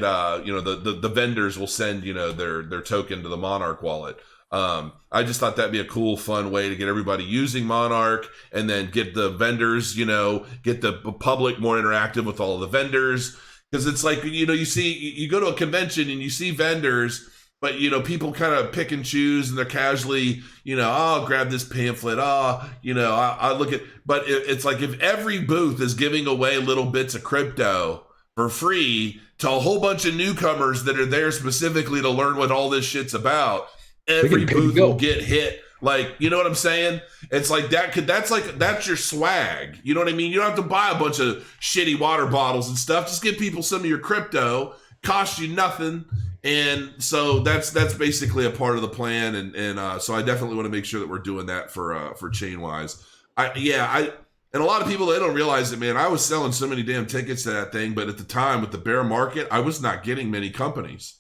the vendors will send their token to the Monarch Wallet. I just thought that'd be a cool, fun way to get everybody using Monarch, and then get the vendors, get the public more interactive with all of the vendors. Because it's like, you go to a convention and you see vendors, but, people kind of pick and choose and they're casually, I'll grab this pamphlet. I look at, but it's like if every booth is giving away little bits of crypto for free to a whole bunch of newcomers that are there specifically to learn what all this shit's about, every booth will get hit. Like, you know what I'm saying? It's like that's your swag. You know what I mean? You don't have to buy a bunch of shitty water bottles and stuff. Just give people some of your crypto. Cost you nothing. And so that's basically a part of the plan. And so I definitely want to make sure that we're doing that for Chainwise. And a lot of people, they don't realize it, man. I was selling so many damn tickets to that thing, but at the time with the bear market, I was not getting many companies.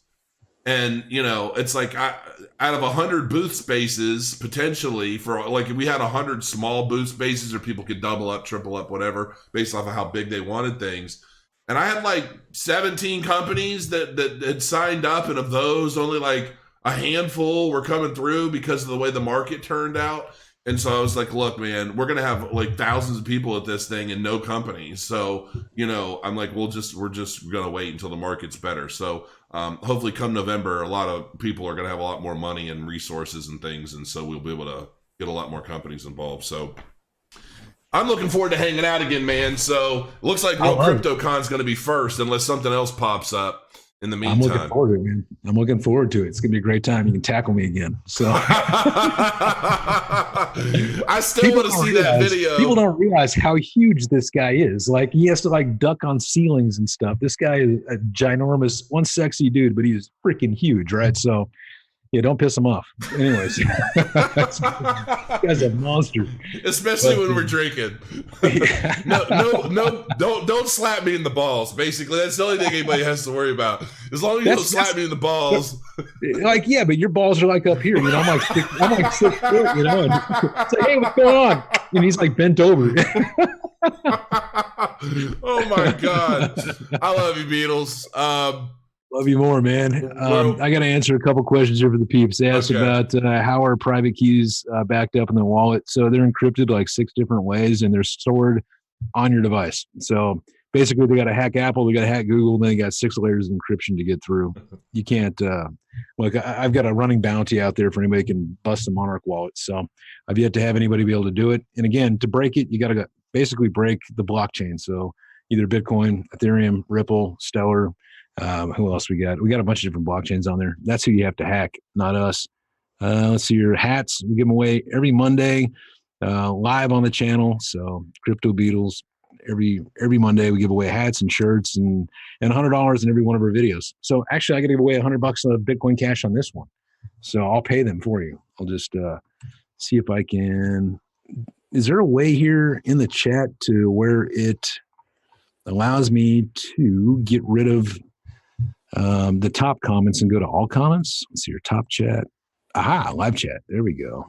And, it's like out of 100 booth spaces, potentially, for like if we had 100 small booth spaces, or people could double up, triple up, whatever, based off of how big they wanted things. And I had like 17 companies that had signed up. And of those, only like a handful were coming through because of the way the market turned out. And so I was like, look, man, we're going to have like thousands of people at this thing and no companies. So, I'm like, we're just going to wait until the market's better. So hopefully come November, a lot of people are going to have a lot more money and resources and things. And so we'll be able to get a lot more companies involved. So I'm looking forward to hanging out again, man. So looks like World CryptoCon's going to be first, unless something else pops up in the meantime. I'm looking forward to it, man. I'm looking forward to it. It's going to be a great time. You can tackle me again. So I still want to see that video. People don't realize how huge this guy is. Like, he has to like duck on ceilings and stuff. This guy is a ginormous, one sexy dude, but he's freaking huge, right? So yeah, don't piss him off. Anyways, this guy's a monster. Especially when we're drinking. No, don't slap me in the balls. Basically, that's the only thing anybody has to worry about. As long as you don't slap me in the balls. Like, yeah, but your balls are like up here. You know, I'm like 6 foot. You know, and it's like, hey, what's going on? And he's like bent over. Oh my god, I love you, Beadles. Love you more, man. I got to answer a couple questions here for the peeps. They asked about how are private keys backed up in the wallet. So they're encrypted like 6 different ways, and they're stored on your device. So basically, they got to hack Apple, they got to hack Google, and then they got 6 layers of encryption to get through. You can't like I've got a running bounty out there for anybody who can bust the Monarch Wallet. So I've yet to have anybody be able to do it. And again, to break it, you got to basically break the blockchain. So either Bitcoin, Ethereum, Ripple, Stellar. Who else we got? We got a bunch of different blockchains on there. That's who you have to hack, not us. Let's see, your hats. We give them away every Monday, live on the channel. So Crypto Beadles, every Monday we give away hats and shirts and $100 in every one of our videos. So actually, I got to give away $100 of Bitcoin Cash on this one. So I'll pay them for you. I'll just see if I can. Is there a way here in the chat to where it allows me to get rid of the top comments and go to all comments? Let's see your top chat. Aha, live chat. There we go.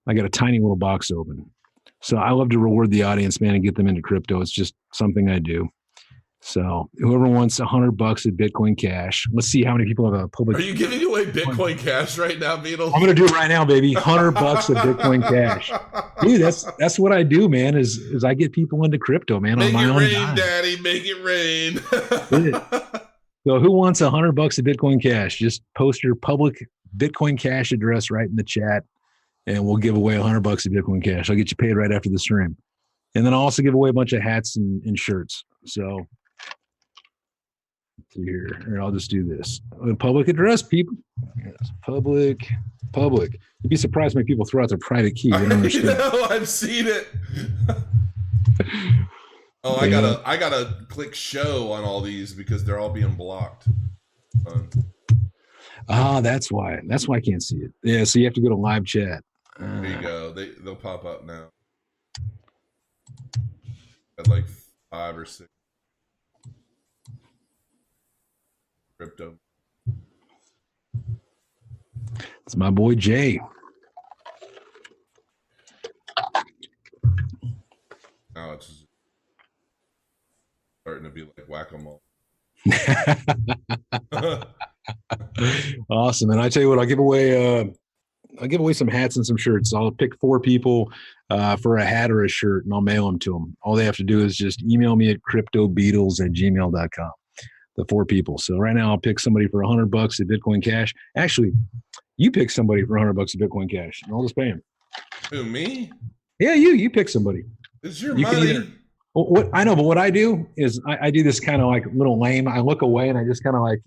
I got a tiny little box open. So I love to reward the audience, man, and get them into crypto. It's just something I do. So whoever wants $100 at Bitcoin Cash, let's see how many people have a public. Are you giving away Bitcoin Cash right now, Beadles? I'm going to do it right now, baby. $100 of Bitcoin Cash. Dude, that's what I do, man, is I get people into crypto, man. Make on my it own rain, time. Daddy. Make it rain. So who wants $100 of Bitcoin Cash? Just post your public Bitcoin Cash address right in the chat, and we'll give away $100 of Bitcoin Cash. I'll get you paid right after the stream. And then I'll also give away a bunch of hats and shirts. So here, I'll just do this. Public address, people. Yes, public. You'd be surprised when people throw out their private key. You don't understand. No, I've seen it. Oh, yeah. I gotta click show on all these because they're all being blocked. That's why. That's why I can't see it. Yeah, so you have to go to live chat. There you go. They'll pop up now. At like 5 or 6. Crypto. It's my boy Jay. Now it's starting to be like whack-a-mole. Awesome. And I tell you what, I'll give away some hats and some shirts. I'll pick 4 people for a hat or a shirt, and I'll mail them to them. All they have to do is just email me at cryptobeadles@gmail.com. The 4 people. So right now I'll pick somebody for $100 at Bitcoin Cash. Actually, you pick somebody for $100 at Bitcoin Cash, and I'll just pay him. Who, me? Yeah, you pick somebody. It's your money. What I know, but what I do is I do this kind of like little lame. I look away and I just kind of like,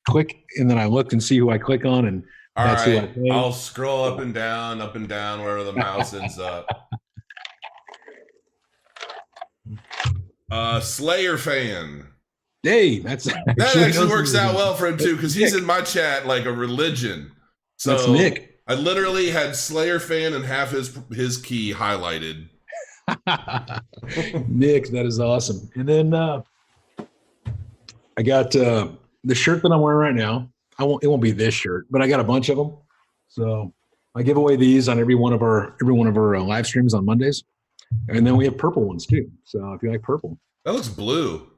click, and then I look and see who I click on, and that's who I pay. I'll scroll up and down wherever the mouse ends up. Slayer fan. Hey, that actually works out well for him too, because he's in my chat like a religion. So that's Nick. I literally had Slayer fan and half his key highlighted. Nick, that is awesome. And then I got the shirt that I'm wearing right now. It won't be this shirt, but I got a bunch of them. So I give away these on every one of our live streams on Mondays, and then we have purple ones too. So if you like purple, that looks blue.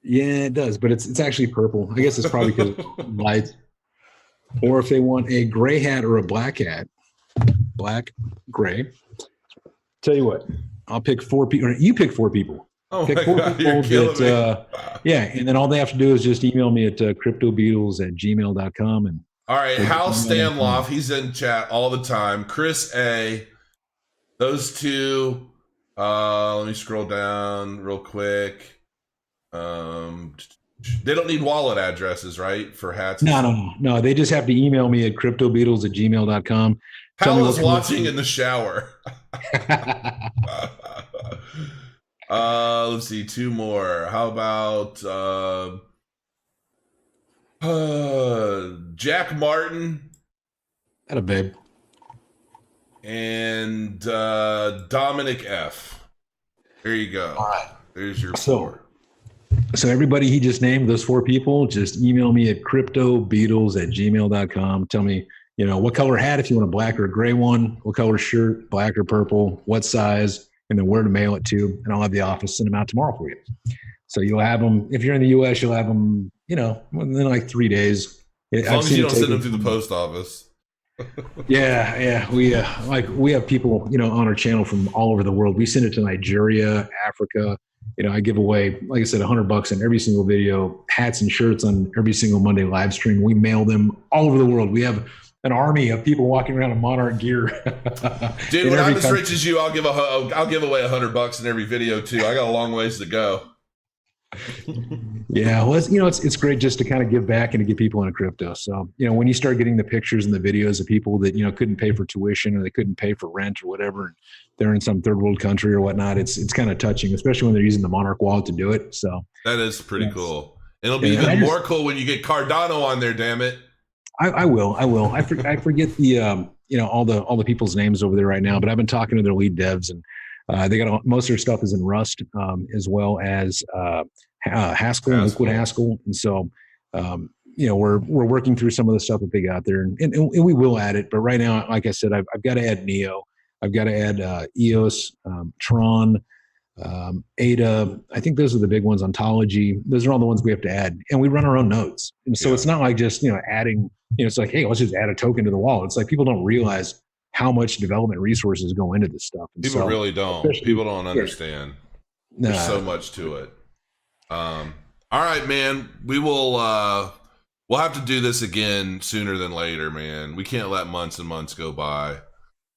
Yeah, it does, but it's actually purple. I guess it's probably because it's light. Or if they want a gray hat or a black hat, black, gray. Tell you what, I'll pick 4 people. Or you pick 4 people. Oh pick my 4 God, people you're killing me. Yeah, and then all they have to do is just email me at cryptobeadles@gmail.com. And all right, Hal Stanloff, he's in chat all the time. Chris A, those 2. Let me scroll down real quick. They don't need wallet addresses, right? For hats? No. They just have to email me at cryptobeadles@gmail.com. Paula's watching in the shower. Let's see, 2 more. How about Jack Martin? Atta babe. And Dominic F. There you go. All right. There's your 4. So everybody he just named, those 4 people, just email me at cryptobeadles@gmail.com. Tell me, what color hat, if you want a black or a gray one, what color shirt, black or purple, what size, and then where to mail it to. And I'll have the office send them out tomorrow for you. So you'll have them, if you're in the U.S., you'll have them, within like 3 days. As long as you don't send them through the post office. Yeah. We have people, on our channel from all over the world. We send it to Nigeria, Africa. I give away, like I said, $100 on every single video, hats and shirts on every single Monday live stream. We mail them all over the world. We have an army of people walking around in Monarch gear. Dude, when I'm as rich as you, I'll give away $100 in every video too. I got a long ways to go. Yeah, well, it's great just to kind of give back and to get people into crypto. So, when you start getting the pictures and the videos of people that, couldn't pay for tuition or they couldn't pay for rent or whatever, and they're in some third world country or whatnot, it's kind of touching, especially when they're using the Monarch Wallet to do it. So that is pretty cool. It'll be even more cool when you get Cardano on there, damn it. I will. I forget the, all the people's names over there right now, but I've been talking to their lead devs, and they got most of their stuff is in Rust, as well as Haskell, Liquid Haskell. And so, we're working through some of the stuff that they got there, and we will add it. But right now, like I said, I've got to add Neo. I've got to add Ethos, Tron, Ada. I think those are the big ones. Ontology. Those are all the ones we have to add, and we run our own nodes. And so it's not like just adding. It's like, hey, let's just add a token to the wall. It's like people don't realize how much development resources go into this stuff. And people really don't. People don't understand. There's so much to it. All right, man. We will. We'll have to do this again sooner than later, man. We can't let months and months go by.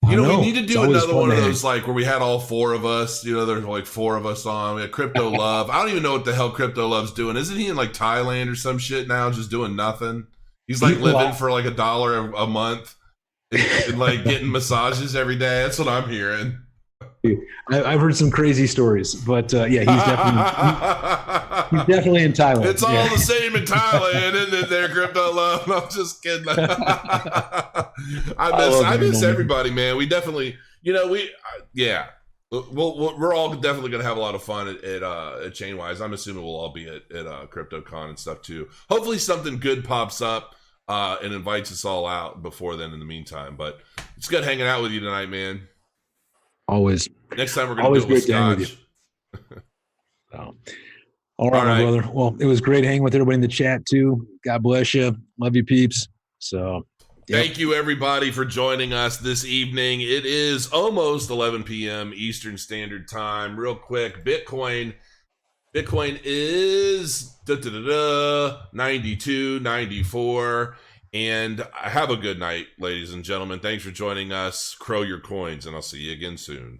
We need to do another one of those, like where we had all 4 of us. There's like 4 of us on. We had Crypto Love. I don't even know what the hell Crypto Love's doing. Isn't he in like Thailand or some shit now, just doing nothing? He's like living for like $1 a month and like getting massages every day. That's what I'm hearing. I've heard some crazy stories, but yeah, he's definitely in Thailand. It's all the same in Thailand, isn't it? There, Crypto Love. I'm just kidding. I miss everybody, man. We definitely, we're all definitely gonna have a lot of fun at Chainwise. I'm assuming we'll all be at CryptoCon and stuff too. Hopefully, something good pops up and invites us all out before then. In the meantime, but it's good hanging out with you tonight, man. Always. Next time we're going to do it with Scotch. So, all right, my brother. Well, it was great hanging with everybody in the chat too. God bless you. Love you, peeps. So, Thank you, everybody, for joining us this evening. It is almost 11 p.m. Eastern Standard Time. Real quick, Bitcoin is 92, 94. And have a good night, ladies and gentlemen. Thanks for joining us. Crow your coins, and I'll see you again soon.